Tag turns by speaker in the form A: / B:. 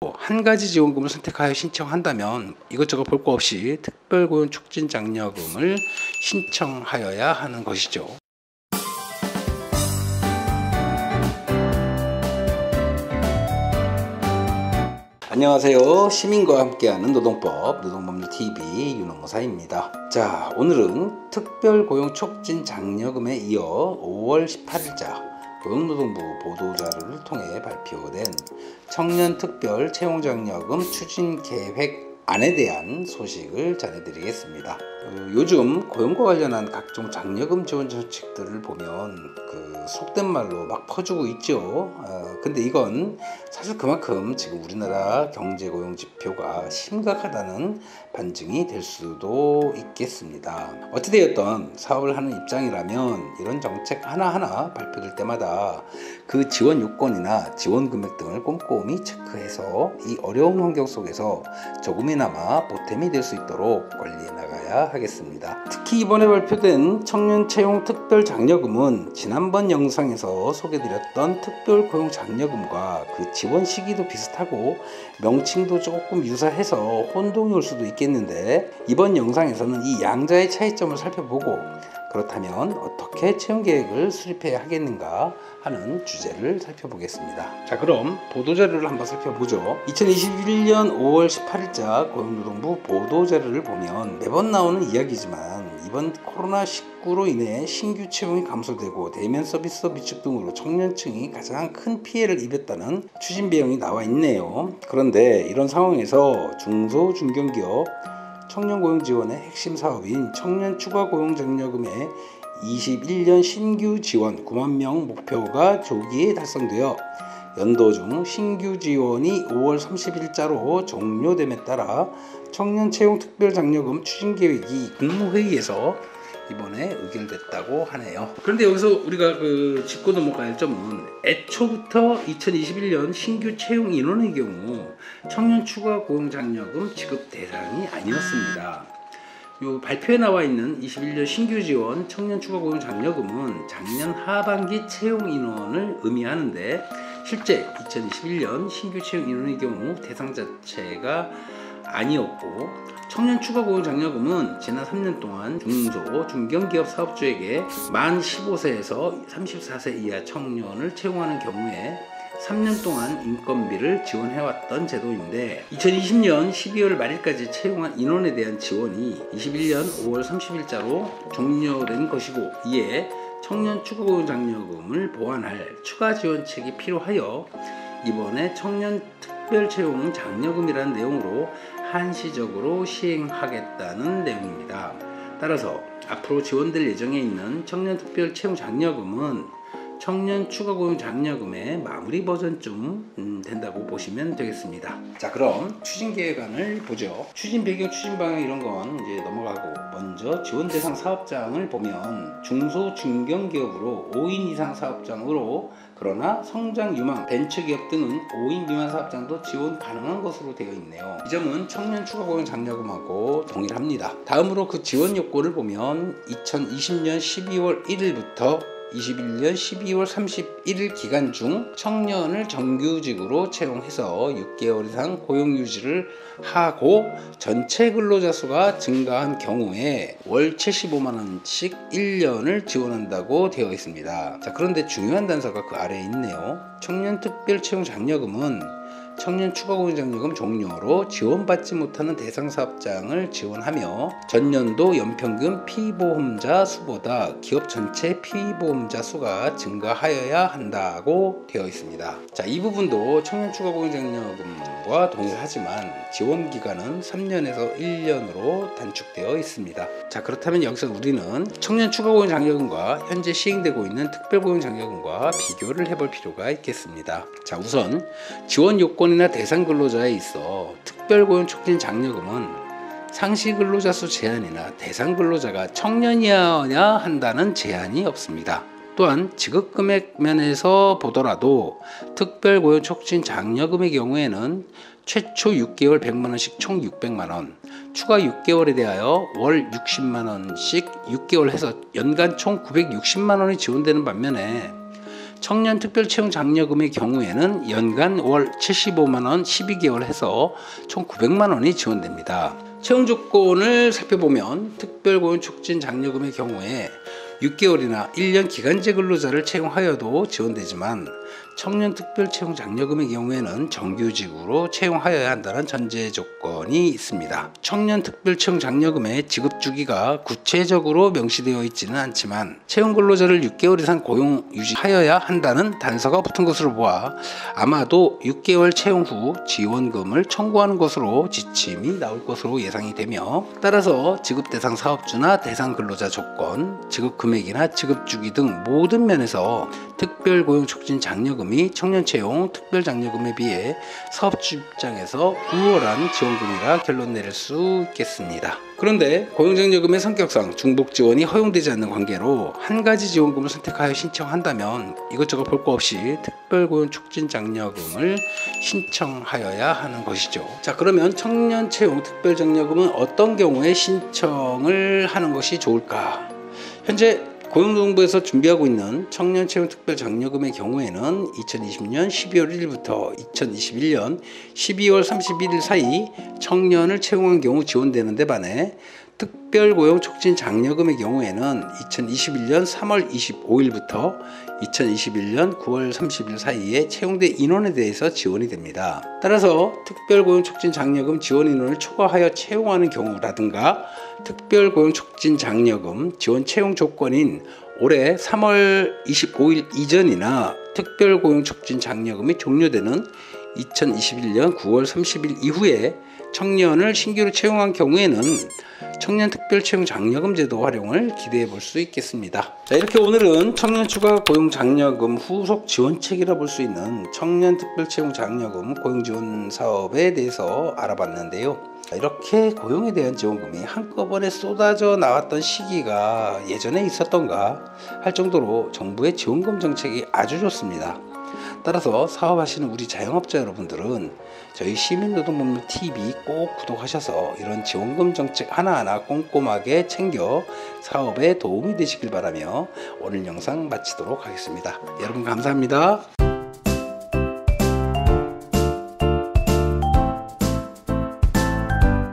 A: 한 가지 지원금을 선택하여 신청한다면 이것저것 볼 거 없이 특별고용 촉진 장려금을 신청하여야 하는 것이죠. 안녕하세요. 시민과 함께하는 노동법 노동법률TV 윤홍사입니다. 자, 오늘은 특별고용 촉진 장려금에 이어 5월 18일자 고용노동부 보도자료를 통해 발표된 청년 특별 채용장려금 추진 계획안에 대한 소식을 전해드리겠습니다. 요즘 고용과 관련한 각종 장려금 지원 정책들을 보면 속된 말로 막 퍼주고 있죠. 근데 이건 사실 그만큼 지금 우리나라 경제 고용 지표가 심각하다는 반증이 될 수도 있겠습니다. 어찌되었던 사업을 하는 입장이라면 이런 정책 하나하나 발표될 때마다 그 지원 요건이나 지원 금액 등을 꼼꼼히 체크해서 이 어려운 환경 속에서 조금이나마 보탬이 될 수 있도록 관리해 나가야 하겠습니다. 특히 이번에 발표된 청년 채용 특별 장려금은 지난번 영상에서 소개드렸던 특별 고용 장려금과 그 지원 시기도 비슷하고 명칭도 조금 유사해서 혼동이 올 수도 있겠는데, 이번 영상에서는 이 양자의 차이점을 살펴보고 그렇다면 어떻게 채용 계획을 수립해야 하겠는가 하는 주제를 살펴보겠습니다. 자, 그럼 보도자료를 한번 살펴보죠. 2021년 5월 18일자 고용노동부 보도자료를 보면 매번 나오는 이야기지만 이번 코로나19로 인해 신규 채용이 감소되고 대면 서비스업 위축 등으로 청년층이 가장 큰 피해를 입었다는 추진 배경이 나와 있네요. 그런데 이런 상황에서 중소 중견기업 청년 고용 지원의 핵심 사업인 청년 추가 고용 장려금의 21년 신규 지원 9만 명 목표가 조기에 달성되어 연도 중 신규 지원이 5월 30일자로 종료됨에 따라 청년 채용 특별 장려금 추진 계획이 국무회의에서 이번에 의결됐다고 하네요. 그런데 여기서 우리가 짚고 넘어갈 점은 애초부터 2021년 신규 채용 인원의 경우 청년 추가 고용 장려금 지급 대상이 아니었습니다. 요 발표에 나와 있는 21년 신규 지원 청년 추가 고용 장려금은 작년 하반기 채용 인원을 의미하는데, 실제 2021년 신규 채용 인원의 경우 대상 자체가 아니었고, 청년 추가 고용 장려금은 지난 3년 동안 중소, 중견기업 사업주에게 만 15세에서 34세 이하 청년을 채용하는 경우에 3년 동안 인건비를 지원해왔던 제도인데, 2020년 12월 말일까지 채용한 인원에 대한 지원이 21년 5월 30일자로 종료된 것이고, 이에 청년 추가 고용 장려금을 보완할 추가 지원책이 필요하여 이번에 청년 특별 채용 장려금이라는 내용으로 한시적으로 시행하겠다는 내용입니다. 따라서 앞으로 지원될 예정에 있는 청년 특별 채용 장려금은 청년 추가 고용 장려금의 마무리 버전쯤 된다고 보시면 되겠습니다. 자, 그럼 추진 계획안을 보죠. 추진 배경, 추진 방향 이런 건 이제 넘어가고, 먼저 지원 대상 사업장을 보면 중소 중견기업으로 5인 이상 사업장으로, 그러나 성장 유망 벤처기업 등은 5인 미만 사업장도 지원 가능한 것으로 되어 있네요. 이 점은 청년 추가 고용 장려금하고 동일합니다. 다음으로 그 지원 요건을 보면 2020년 12월 1일부터 21년 12월 31일 기간 중 청년을 정규직으로 채용해서 6개월 이상 고용 유지를 하고 전체 근로자 수가 증가한 경우에 월 75만원씩 1년을 지원한다고 되어 있습니다. 자, 그런데 중요한 단서가 그 아래에 있네요. 청년 특별 채용 장려금은 청년 추가 고용 장려금 종료로 지원받지 못하는 대상 사업장을 지원하며 전년도 연평균 피보험자 수보다 기업 전체 피보험자 수가 증가하여야 한다고 되어 있습니다. 자, 이 부분도 청년 추가 고용 장려금과 동일하지만 지원 기간은 3년에서 1년으로 단축되어 있습니다. 자, 그렇다면 여기서 우리는 청년 추가 고용 장려금과 현재 시행되고 있는 특별 고용 장려금과 비교를 해볼 필요가 있겠습니다. 자, 우선 지원 요건이나 대상 근로자에 있어 특별 고용 촉진 장려금은 상시 근로자 수 제한이나 대상 근로자가 청년이어야 한다는 제한이 없습니다. 또한 지급 금액 면에서 보더라도 특별 고용 촉진 장려금의 경우에는 최초 6개월 100만원씩 총 600만원, 추가 6개월에 대하여 월 60만원씩 6개월 해서 연간 총 960만원이 지원되는 반면에 청년 특별채용 장려금의 경우에는 연간 월 75만원 12개월 해서 총 900만원이 지원됩니다. 채용 조건을 살펴보면 특별고용 촉진 장려금의 경우에 6개월이나 1년 기간제 근로자를 채용하여도 지원되지만 청년 특별채용 장려금의 경우에는 정규직으로 채용하여야 한다는 전제 조건이 있습니다. 청년 특별채용 장려금의 지급 주기가 구체적으로 명시되어 있지는 않지만 채용 근로자를 6개월 이상 고용 유지하여야 한다는 단서가 붙은 것으로 보아 아마도 6개월 채용 후 지원금을 청구하는 것으로 지침이 나올 것으로 예상이 되며, 따라서 지급 대상 사업주나 대상 근로자 조건, 지급 금액이나 지급 주기 등 모든 면에서 특별고용 촉진 장려금이 청년 채용 특별장려금에 비해 사업주 입장에서 우월한 지원금이라 결론 내릴 수 있겠습니다. 그런데 고용장려금의 성격상 중복 지원이 허용되지 않는 관계로 한 가지 지원금을 선택하여 신청한다면 이것저것 볼 거 없이 특별고용 촉진 장려금을 신청하여야 하는 것이죠. 자, 그러면 청년 채용 특별장려금은 어떤 경우에 신청을 하는 것이 좋을까? 현재 고용노동부에서 준비하고 있는 청년채용 특별장려금의 경우에는 2020년 12월 1일부터 2021년 12월 31일 사이 청년을 채용한 경우 지원되는 데 반해 특별고용 촉진 장려금의 경우에는 2021년 3월 25일부터 2021년 9월 30일 사이에 채용된 인원에 대해서 지원이 됩니다. 따라서 특별고용 촉진 장려금 지원 인원을 초과하여 채용하는 경우라든가 특별고용 촉진 장려금 지원 채용 조건인 올해 3월 25일 이전이나 특별고용 촉진 장려금이 종료되는 2021년 9월 30일 이후에 청년을 신규로 채용한 경우에는 청년 특별채용 장려금 제도 활용을 기대해 볼 수 있겠습니다. 자, 이렇게 오늘은 청년 추가 고용 장려금 후속 지원책이라 볼 수 있는 청년 특별채용 장려금 고용 지원 사업에 대해서 알아봤는데요. 이렇게 고용에 대한 지원금이 한꺼번에 쏟아져 나왔던 시기가 예전에 있었던가 할 정도로 정부의 지원금 정책이 아주 좋습니다. 따라서 사업하시는 우리 자영업자 여러분들은 저희 시민노동법률TV 꼭 구독하셔서 이런 지원금 정책 하나하나 꼼꼼하게 챙겨 사업에 도움이 되시길 바라며 오늘 영상 마치도록 하겠습니다. 여러분 감사합니다.